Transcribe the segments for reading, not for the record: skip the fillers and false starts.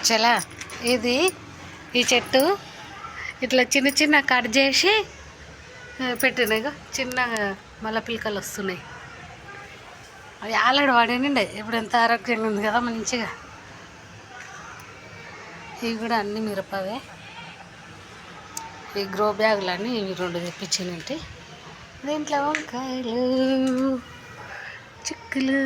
చలా ఇది ఈ చెట్టు ఇట్లా చిన్న చిన్న కట్ చేసి పెట్టినాయి. చిన్న మల్ల పిలకలు వస్తున్నాయి. అవి ఆల్రెడీ వాడినండి. ఇప్పుడు ఎంత ఆరోగ్యంగా ఉంది కదా మంచిగా. ఇవి కూడా అన్ని మిరపవే. ఈ గ్రో బ్యాగులన్నీ ఇవి 2 తెప్పించినట్టు. దీంట్లో వంకాయలు చిక్కులు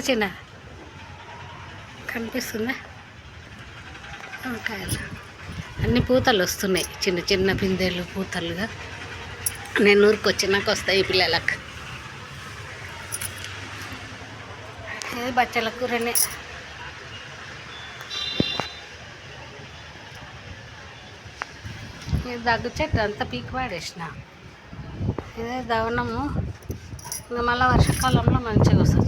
చిన్న కనిపిస్తుందా? వంకాయలు అన్ని పూతలు వస్తున్నాయి. చిన్న చిన్న పిందెలు పూతలుగా. నేను ఊరికి వచ్చినాక వస్తాయి ఈ పిల్లలకు. ఇది బచ్చల కూరనే. ఇది దగ్గు చెట్టు అంతా పీకి వాడేసిన. ఇదే దవనము. ఇంకా మళ్ళీ వర్షాకాలంలో మంచిగా వస్తుంది.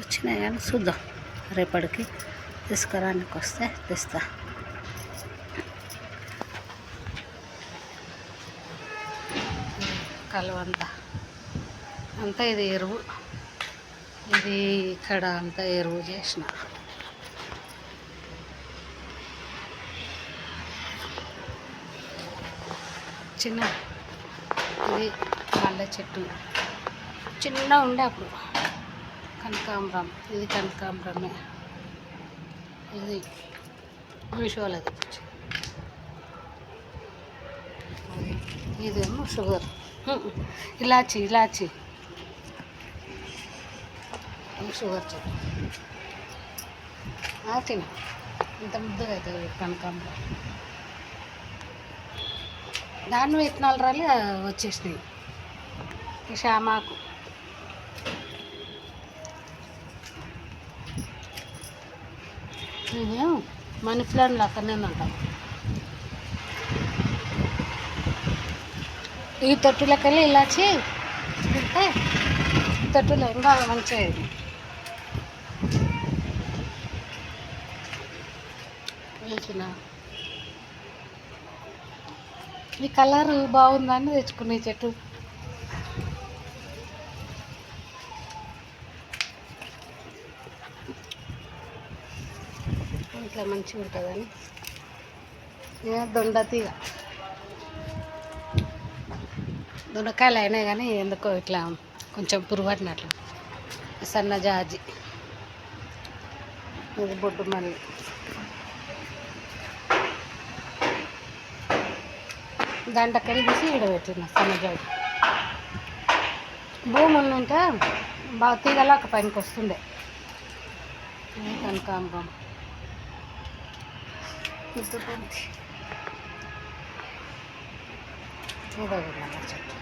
వచ్చినాయి కానీ చూద్దాం. రేపటికి తీసుకురానికి వస్తే తెస్తా. కలవంతా అంతా ఇది ఎరువు. ఇది ఇక్కడ అంతా ఎరువు చేసిన. చిన్న ఇది మల్లె చెట్టు చిన్న ఉండే అప్పుడు. కనకాంబరం ఇది కనకాంబరమే. ఇది మీషోలో తెచ్చి. ఇదేమో షుగర్. ఇలాచి ఇలాచి షుగర్ చెట్టు. తిన ఇంత ముద్దగా అవుతుంది కనకాంబరం. దాని విత్తనాలు రాలి వచ్చేసినాయి. షామాకు నేను మనీ ప్లాంట్ లాగానే ఉంటాం. ఈ తొట్టులోకి వెళ్ళి ఇలాచి తింటే తొట్టులో ఇంకా మంచిగా వేసిన. ఈ కలర్ బాగుందని తెచ్చుకునే చెట్టు. ఇట్లా మంచిగా ఉంటుందని. దొండతీగ దొండకాయలు అయినాయి కానీ ఎందుకో ఇట్లా కొంచెం పురుగట్టినట్లు. సన్న జాజి. ఇది బొడ్డు మల్లి. దండకెళ్ళి తీసి ఈడబెట్టిన సన్న జాజి. భూమి ఉంటే బాగా తీగలా ఒక పైనకి వస్తుండే. కనకాంబరం ఇదో చెట్టు.